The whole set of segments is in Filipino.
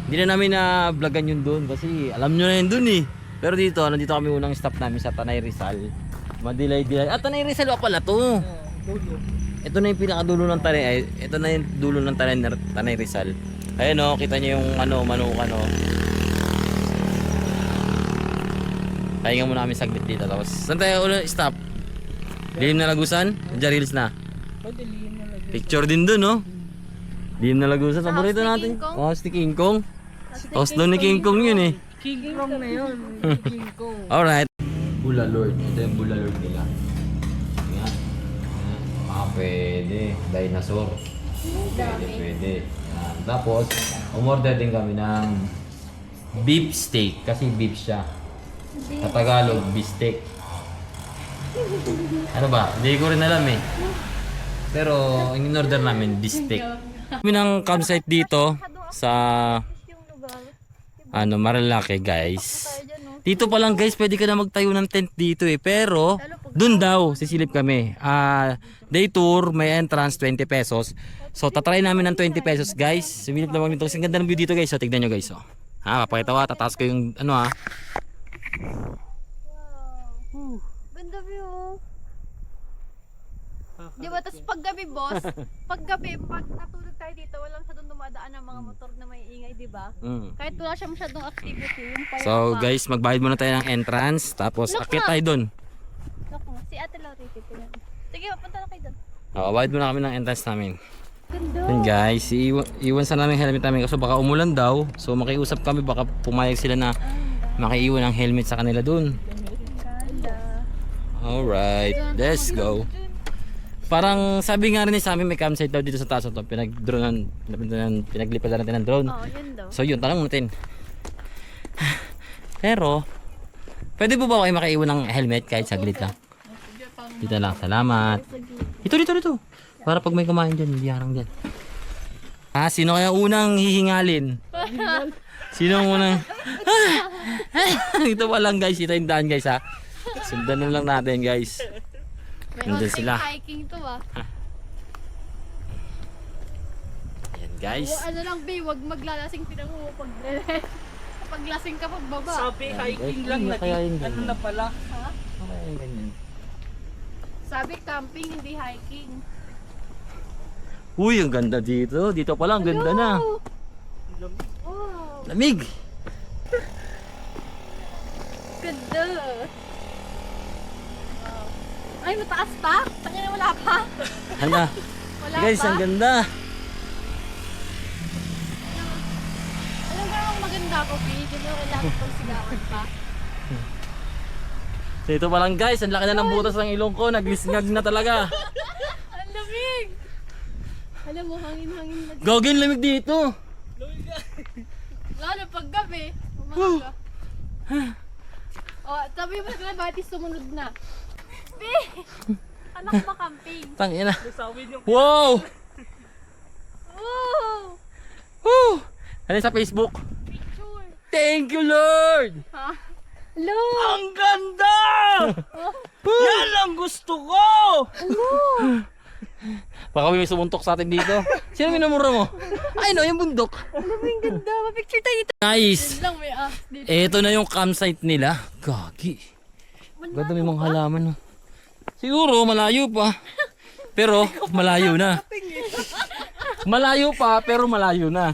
Hindi na namin na vlogan yun doon kasi alam nyo na yun doon eh. Pero dito, nandito kami unang stop namin sa Tanay Rizal. Madelay-delay. Ah, Tanay Rizal pala to. Ito na yung pinakadulo ng Tanay. Ito na yung dulo ng Tanay Rizal. Ayan o, kita nyo yung ano, manukan o. Pahinga muna kami saglit dito. Tapos, saan tayo ulit stop? Dilim na Lagusan? Jarils na. Picture din dun, no? Dilim na Lagusan. Paborito natin. House ni King Kong. House doon ni King Kong yun eh. King Kong na yun. King Kong. Alright. Bula Lord. Ito yung Bula Lord nila. Yan. Pwede. Dinosaur. Pwede. Yan. Tapos, umorder din kami ng beef steak. Kasi beef siya. Sa Tagalog, beef steak. Ano ba? Hindi ko rin alam eh. Pero, in-order namin beef steak. Kami ng campsite dito sa Marilake guys. Dito pa lang guys, pwede ka na magtayo ng tent dito eh. Pero, dun daw, sisilip kami. Day tour, may entrance, 20 pesos. So, tatry namin ng 20 pesos guys. Sumilip na kami dito. Kasi ang ganda ng view dito guys. So, tignan nyo guys. Oh. Papakita ko, tataas ko yung Wow. Ganda view. Di ba, tapos paggabi boss, pag natulog tayo dito, walang sa doon dumadaan ng mga motor na may ingay, di ba? Kahit wala siya masyadong activity. Yung So guys, magbayad muna tayo ng entrance. Tapos akit tayo doon. Naku, si Ate Laurie dito yan. Sige, papunta na kayo doon. Bayad muna kami ng entrance namin. Ganda. Yun guys, iwan sana namin helmet namin kasi baka umulan daw. So makiusap kami, baka pumayag sila na makiiwan ng helmet sa kanila doon. Ganda. Alright, let's go. Parang sabi nga rin sa amin may campsite daw dito sa taas ito. Pinaglipad na natin ng drone. Oo, yun daw. So yun, tanong natin. Pero, pwede po ba kayo makaiwan ng helmet kahit saglit lang? Dito lang, salamat. Dito. Para pag may kumain dyan, hindi harang dyan. Sino kaya unang hihingalin? Sino ang unang... Ito pa lang guys, ito yung daan guys ha. Sundan na lang natin guys. Nandun sila. Hiking to Ayan guys. Ano lang B, wag maglalasing pinangungo pag paglasing ka pagbaba. Sabi hiking lang natin. Ano na pala? Ha? Sabi camping, hindi hiking. Uy, ang ganda dito. Dito pa lang, ganda na. Wow. Lamig. Ganda. Ay, mataas pa? Tanya na wala pa? Hala. Wala Guys, pa? ang ganda. Alam ka ang maganda ko, P. Hindi mo kailangan pang sigawan pa. So ito pa lang guys, ang laki na ng butas ng ilong ko. Naglisngag na talaga. Ang lamig! Alam mo, hangin-hangin na dito. Gagawin lamig dito. Lalo pag gabi, umaga. Oh, sabi mo na bakit sumunod na? P! Anak ba camping? Tangina. Nasawin yung Wow! Wow! Woo! Ano sa Facebook? Picture! Thank you Lord! Ha? Hello! ang ganda! Yan ang gusto ko! Baka may sumuntok sa atin dito. Sino minumura mo? Ay no, yung bundok. Alam mo yung ganda, mapicture tayo dito. Nice! Lang may dito. Ito na yung campsite nila. Gagi. Ganda may mga halaman. No? Siguro malayo pa. Pero malayo na. Malayo pa pero malayo na.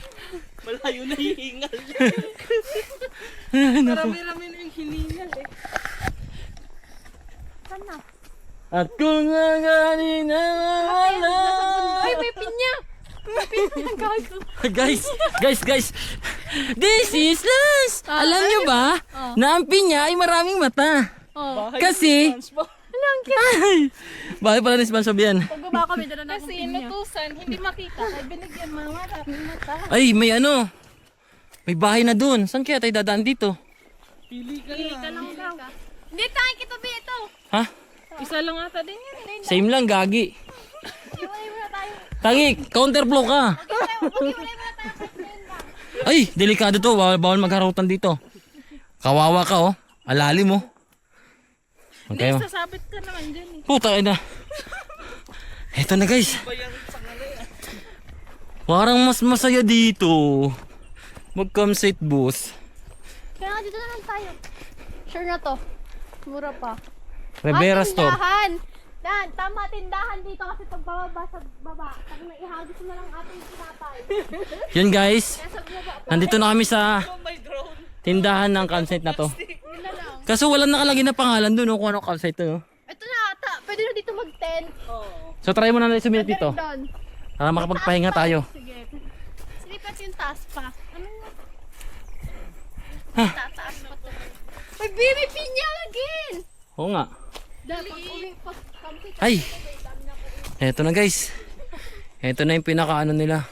Malayo na hihingal. Marami-rami na yung hiningal eh. Sana? At kung agani na wala. Ay, may pinya! May pinya, gago. Guys. This is last. Alam nyo ba na ang pinya ay maraming mata? Oh. Kasi ay, bakit pala ni SpongeBob yan? Pagbaba kami, dala na akong Kasi pinya. inutusan, hindi makita. Ay binigyan mama, maraming mata. Ay, may ano. May bahay na dun. Saan kaya tayo dadaan dito? Pili ka lang. Hindi tayo kita ba ito? Ha? Isa lang ata din yan. Same lang, gagi. Iwalay mo na tayo. Tangi, counterflow ka. Iwalay mo na tayo. Ay, delikado to. Bawal magharutan dito. Kawawa ka, oh. Alalim, oh. Okay, Hindi, sasabit ka naman dyan eh. puta na. Eto na, guys. Parang mas masaya dito. Mag-campsite booth. Kaya nga dito na lang tayo. Sure na to. Mura pa. Rivera Store. Tindahan! Dan, tama tindahan dito kasi pag bababa sa baba, pag naihagis mo na lang ating tinapay. Yan guys. Kaya sa baba, Nandito na kami sa Oh my God. tindahan ng campsite na to. yun na lang. Kaso walang nakalagay na pangalan doon kung anong campsite to. No? Ito na ata, pwede na dito mag-tent. So try mo na sumilip dito. Doon. Para makapagpahinga tayo. Sige. Silipat yung taas pa. Ano nga? Tataas pa to. May baby pinya again! Oo nga. Dapat uwi pag campsite. Ay. Eto na guys. Eto na yung pinakaano nila.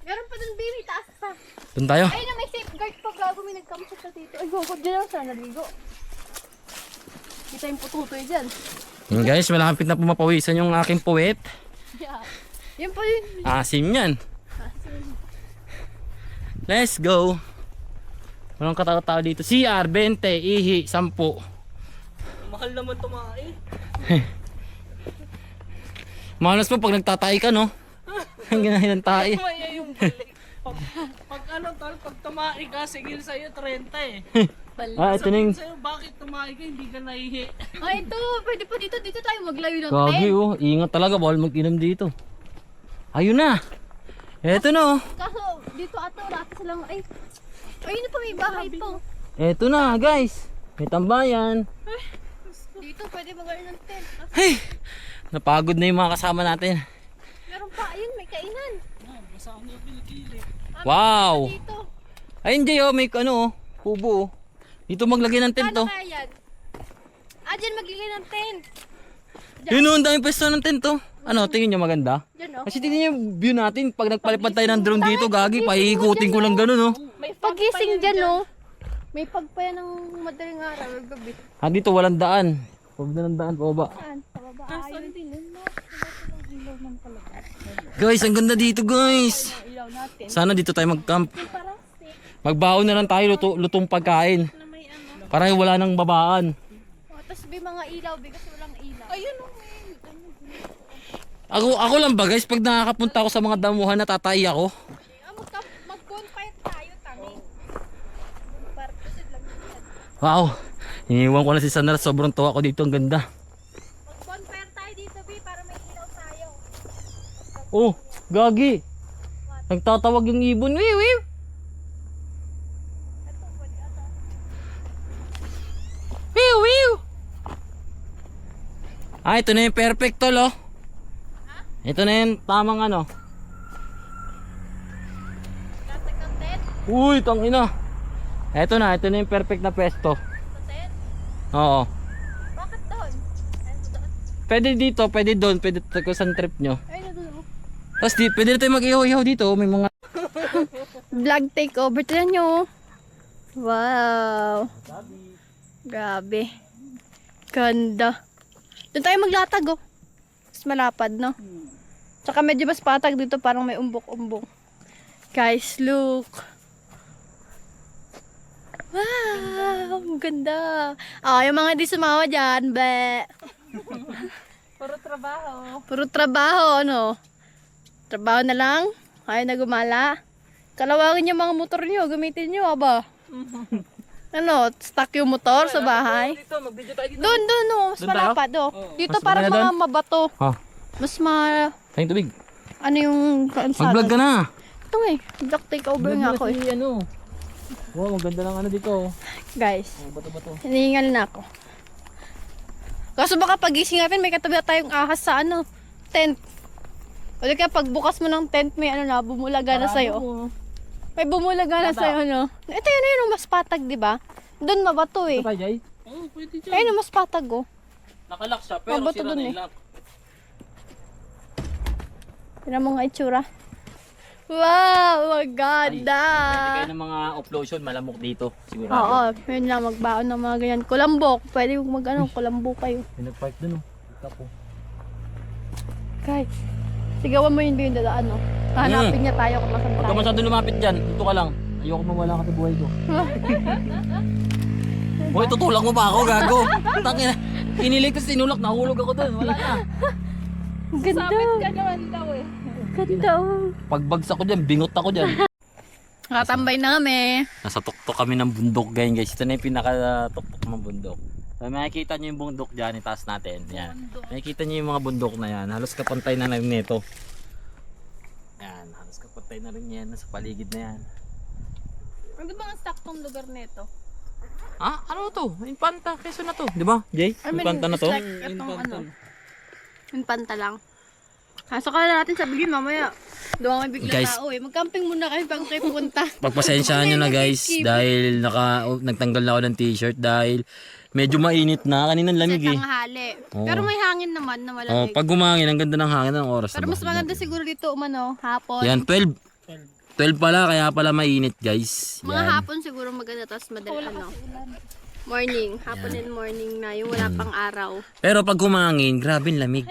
Meron pa dun baby, taas pa. Doon tayo. Ay na may safeguard pa gago, may nag-campsite na dito. Ay, gogo, dyan lang siya, naligo. Kita yung pututoy dyan. Yan guys, malapit na pumapawisan yung aking puwet. Yeah. Yan pa yun. Asim yan. Let's go. Walang katao-tao dito. CR, 20, ihi, 10. Mahal naman tumae. Malas mo pag nagtatay ka, no? Ang ganahin ng tae. Maya yung balik. Pag ano tol, pag tumae ka, sigil sa'yo 30 eh. Ah, ito na yung... Sa'yo, bakit tumae ka, hindi ka nahihi. Ay, ito. Pwede pa dito. Dito tayo maglayo ng Gagi, tent. oh. Ingat talaga, bawal mag-inom dito. Ayun na. Eto na, oh. Kaso, dito ato, wala silang, ay. Ayun na pa, may bahay pa. Eto na, guys. May tambayan. Dito, pwede maglayo ng tent. Hey! Napagod na yung mga kasama natin. Meron pa, ayun, may kainan. Basta ako yung pilikili. Wow! Dito. Ayun, Jay, oh. May ano, oh. Kubo, oh. Dito maglagay ng tent, Paano oh. kaya yan? Ah, dyan maglagay ng tent. Yun, oh. Ang daming pwesto ng tent, oh. Ano, tingin nyo maganda? Dyan, oh. Kasi tingnan nyo yung view natin. Pag nagpalipad tayo ng drone dito, gagi, paikutin ko lang ganun, oh. May Pagising dyan, no? May pagpaya ng madaling araw, gabi. Ah, dito walang daan. Huwag na ng daan, pababa. Saan? Sa baba. Ayun din. Guys, ang ganda dito, guys. Ilaw natin. Sana dito tayo mag-camp. Parang safe. Magbaon na lang tayo, lutong pagkain. Na may ano. Para wala nang babaan. Oh, tapos may mga ilaw, bigas walang ilaw. Ayun, oh. Ako lang ba, guys? Pag nakakapunta ako sa mga damuhan, natatay ako. Mag-bonfire tayo, tami. Bonfire, kasi lang yan. Wow. Iniwan ko na si Sandra. Sobrang tuwa ko dito. Ang ganda. Mag-bonfire tayo dito, B, para may ilaw tayo. Oh, gagi. Nagtatawag yung ibon. Wiw, wiw. Wiw, wiw. Ah, ito na yung perfect tol, oh. Ito na yung tamang ano. Gatag ng tent, Uy, tangina. Ito na yung perfect na pesto. sa tent. Oo. Bakit doon? Ay, doon. Pwede dito, pwede doon, pwede kung saan trip nyo. Ay, doon. Tapos pwede na tayo mag-ihaw-ihaw dito. May mga... Vlog takeover. Tignan nyo. Wow. Grabe. Ganda. Doon tayo maglatag, oh. Mas malapad, no? Tsaka medyo mas patag dito, parang may umbok-umbok. Guys, look. Wow, ang ganda. Ah, yung mga di sumawa dyan, be. Puro trabaho. Puro trabaho, ano? Trabaho na lang. Ayaw na gumala. Kalawangin yung mga motor nyo. Gamitin nyo, aba. Ano, stuck yung motor sa bahay. Dito, mag-video tayo dito. Doon, no. Mas Doon tayo? malapad, oh. Dito Mas parang maganda mga mabato. Ha? Mas Tayong tubig. ano yung kansada. Mag-vlog ka na. Ito eh. Vlog takeover nga ako eh. Ano. Wow, maganda lang ano dito. Guys, Bato-bato. hinihingal na ako. Kaso baka pagising natin, may katabi na tayong ahas sa ano, tent. O di kaya pagbukas mo ng tent, may ano na, bumulaga na sa'yo. May bumulaga na sa'yo, no? Ito yun, yun, mas patag, di ba? Doon mabato eh. Ito tayo, Jay. Oo, pwede dyan. Ayun, mas patag, oh. Nakalock siya, pero Mabato sira dun na eh. yung lock. Tignan mo nga itsura. Wow, maganda. Pwede kayo ng mga uplosion, malamok dito. Sigurado. Oo, yun lang, magbaon ng mga ganyan. Kulambok, pwede mag ano, kulambo kayo. Pinag-park dun, oh. Tapo. Guys, sigawan mo yun ba yung dadaan, no? Hanapin niya tayo kung masan Huwag ka tayo. masyado lumapit dyan. Dito ka lang. Ayoko mawala ka sa buhay ko. Hoy, tutulak mo pa ako, gago. Tangina. Kinilig tapos tinulak, nahulog ako dun. Wala na. Ganda. Sabit ka naman daw eh. Ganda, oh. Pagbagsak ko dyan, bingot ako dyan. Nakatambay na kami. Nasa tuktok kami ng bundok guys. Ito na yung pinaka-tuktok ng bundok. So, makikita nyo yung bundok dyan, itaas natin. Yan. Makikita nyo yung mga bundok na yan. Halos kapantay na rin nito. Yan, halos kapantay na rin yan. Nasa paligid na yan. Ano ba ang saktong lugar nito? Ah, ano to? Infanta, keso na to. Di ba, Jay? Infanta na to. Infanta lang. Kaso kala natin sabihin mamaya. Doon kami bigla Guys. tao eh. Mag-camping muna kami pag kayo pupunta. Pagpasensyahan nyo na guys dahil nagtanggal na ako ng t-shirt dahil medyo mainit na. Kaninang lamig Sa eh. tanghali. Oo. Pero may hangin naman na Oh, malamig. pag gumangin, ang ganda ng hangin ng oras Pero na mas ba? maganda siguro dito umano, hapon. Yan, 12. 12 pala, kaya pala mainit guys. Mga Yan. hapon siguro maganda tapos madali ano. Morning, hapon and morning na yung wala pang araw. Pero pag humangin, grabe ang lamig.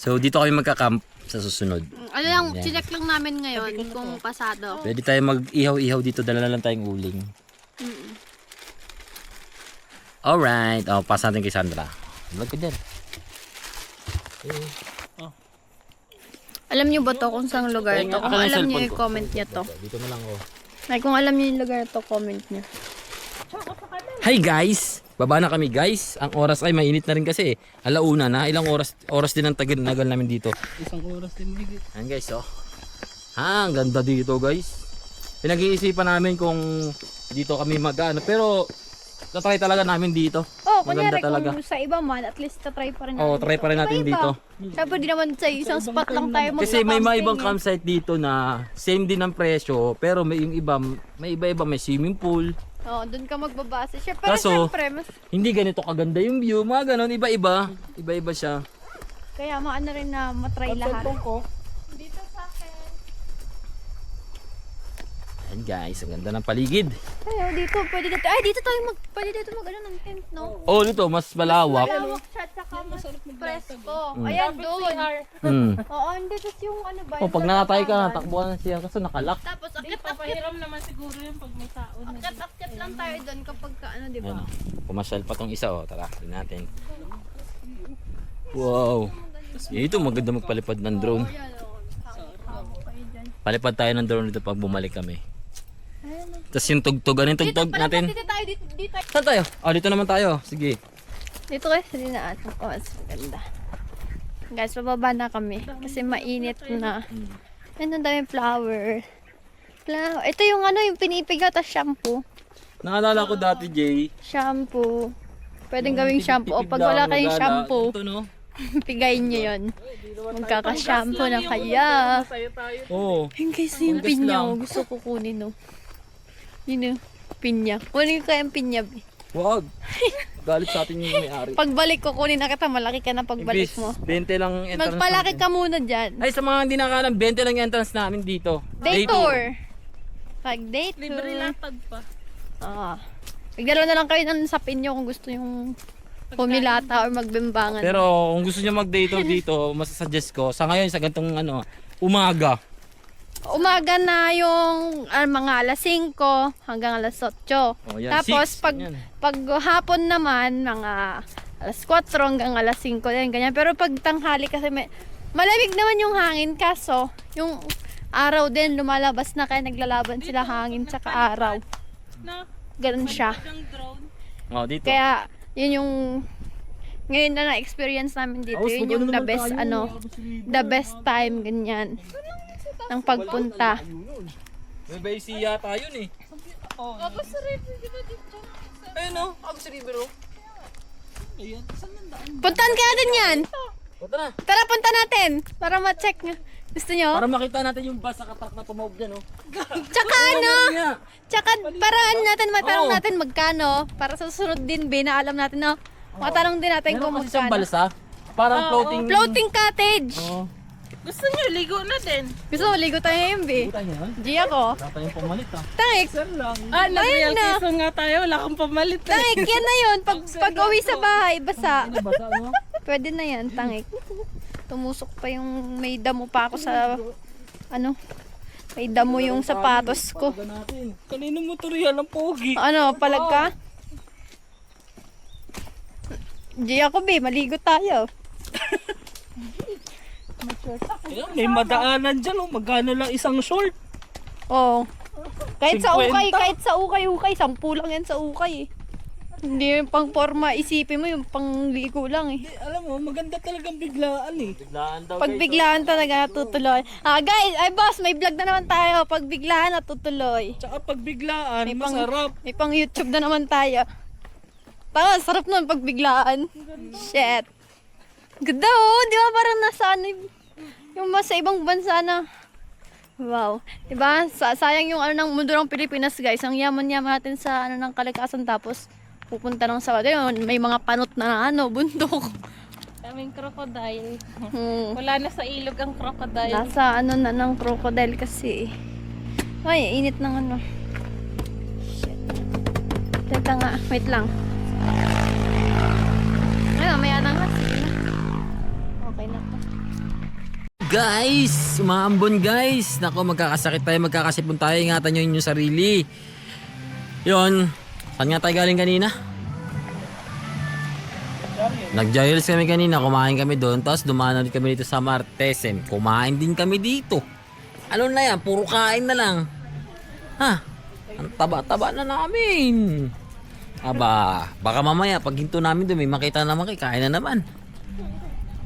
So dito kami magka-camp sa susunod. Ano lang, chinek lang namin ngayon kung pasado. Pwede tayo mag-ihaw-ihaw dito, dala na lang tayong uling. Alright, pass natin kay Sandra. Vlog ko dyan. Alam niyo ba to kung saan lugar to? Kung Ako na yung alam niyo cellphone yung ko. comment niyo to. Dito na lang oh. Ay, kung alam niyo yung lugar to, comment niyo. Hi guys! Baba na kami guys. Ang oras ay mainit na rin kasi. Alauna na. Ilang oras din ang nagal namin dito. Isang oras din mahigit. Ayan guys oh. Ha, ang ganda dito guys. Pinag-iisipan namin kung dito kami mag-ano. Pero tatry talaga namin dito. Oh, Maganda kunyari talaga. kung sa iba man, at least tatry pa rin Oo, try pa rin natin dito. Siyempre di naman sa isang spot lang tayo Kasi may mga ibang eh. campsite dito na same din ang presyo. Pero may yung iba, may iba-iba may swimming pool. Oo, doon ka magbabase. Pero Kaso, siyempre, mas, hindi ganito kaganda yung view. Mga ganon, iba-iba. Iba-iba siya. kaya maano rin na matry lahat. Ayan guys, ang ganda ng paligid. Ay, dito, pwede dito. Ay, dito tayo pwede dito mag ano ng tent, no? Oh, dito, mas malawak. Malawak siya, tsaka mas presko. Ayan, doon. Oo, hindi, tapos yung ano ba? Oh, pag nakatay ka, takbuhan siya kasi nakalak. Tapos, akit Papahiram naman siguro yun pag may taon. lang tayo doon kapag ka, ano, di ba? Ayan, pumasyal pa tong isa, oh. Tara, tingnan natin. Wow. Ito, maganda magpalipad ng drone. Ayan, oo. Kayo dyan. Palipad tayo ng drone dito pag bumalik kami. Tapos yung tugtog, ano yung tugtog natin? Dito tayo, dito. Saan tayo? Oh, dito naman tayo. Sige. Dito kayo sa dinaan. Oh, mas maganda. Guys, bababa na kami. Kasi mainit na. Ayun, ang daming flower. Ito yung ano, yung pinipiga tas shampoo. Naalala ko dati, Jay. Shampoo. Pwedeng gawing shampoo. O pag wala kayong shampoo, Ito, no? pigayin nyo yun. Magkaka-shampoo na kaya. Oo. Ayun guys, yung Hanggas pinya. lang. Oh. Gusto ko kunin, no. Yun, pinya. Kunin ko kaya yung pinya. Wag. Galit sa atin yung may-ari. Pagbalik ko, kunin na kita. Malaki ka na pagbalik Ibis, mo. 20 lang entrance. Magpalaki natin. ka muna dyan. Ay, sa mga hindi nakakalam, 20 lang yung entrance namin dito. Day tour. Pag day tour. Libre latag pa. Ah. Magdala na lang kayo ng sapin nyo kung gusto yung pumilata or magbimbangan. Pero kung gusto niyo mag-day tour dito, masasuggest ko, sa ngayon, sa gantong umaga. Umaga na yung mga alas 5 hanggang alas 8. Oh, yan, Tapos 6, pag yan. pag hapon naman mga alas 4 hanggang alas 5 din ganyan. Pero pag tanghali kasi malamig naman yung hangin kaso yung araw din lumalabas na kaya naglalaban sila hangin tsaka araw. Na, Ganun siya. ng drone. Oh, dito. Kaya yun yung ngayon na na-experience namin dito. Yun yung the best the best time ganyan ng pagpunta. May Baisi yata yun eh. Tapos sa river, di ba dito? Ayun o, Agus River o. Ayan, saan nandaan? Puntahan kaya din yan. Punta na. Tara, punta natin. Para ma-check nga. Gusto nyo? Para makita natin yung bus sa katak na tumawag dyan o. Tsaka ano? Tsaka para ano natin, matanong Oo. natin magkano. Para sa susunod din, na alam natin na matanong din natin kung Meron kasi siyang magkano. balsa. Parang floating. Floating cottage. Oo. Gusto nyo, ligo na din. Gusto mo, ligo tayo ngayon, B. Puta niya. G ako. Wala tayong pumalit ah. Tangik. Nag-real na. season nga tayo, wala kang pamalit eh. Tangik, yan na yun. Pag uwi sa bahay, basa. Ano basa no? Pwede na yan, tangik. Tumusok pa yung may damo pa ako sa ano. May damo yung sapatos ko. Pagka natin. Kanino mo tuloy ang pogi? Ano, palag ka? G ako, B. Maligo tayo. Ayan, may madaanan dyan, oh. Magkano lang isang short. Oo. Kahit sa 50. ukay, 10 lang yan sa ukay eh. Hindi yung pang forma, isipin mo yung pangligo lang eh. Alam mo, maganda talagang biglaan eh. Biglaan daw Pag biglaan talaga natutuloy. Guys, ay boss, may vlog na naman tayo. Pag biglaan natutuloy. Tsaka pag biglaan, May pang- masarap. May pang YouTube na naman tayo. Tama, sarap nun pag biglaan. Shit. Ganda oh, di ba parang nasa ano yung sa ibang bansa na. Wow. Diba? Sayang yung ano ng mundo ng Pilipinas guys. Ang yaman-yaman natin sa ano ng kalikasan tapos pupunta lang sa may mga panot na ano, bundok. Daming crocodile. Wala na sa ilog ang crocodile. nasa ano na ng crocodile kasi. Ay, init ng ano. Shit. Teka nga, wait lang. Ay, mamaya na nga. Sige na. Okay na to. Guys, umaambon guys. Nako, magkakasakit tayo, magkakasipon tayo. Ingatan nyo yung sarili. Yon. Saan nga tayo galing kanina? Nag-Giles kami kanina, kumain kami doon. Tapos dumaan ulit kami dito sa Martesem. Kumain din kami dito. Ano na yan? Puro kain na lang. Ha? Ang taba-taba na namin. Aba, baka mamaya pag hinto namin doon may makita naman kain na naman.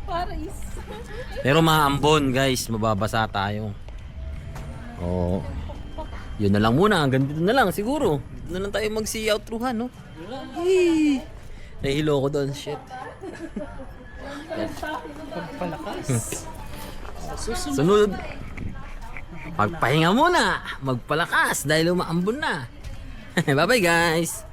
Paris. Pero maambon guys, mababasa tayo. Oo. Yun na lang muna, hanggang dito na lang siguro. Dito na lang tayo mag-see out through no? Hey. Nahilo ko doon, shit. Pagpalakas. Sunod. Magpahinga muna, magpalakas dahil umaambon na. Bye bye guys.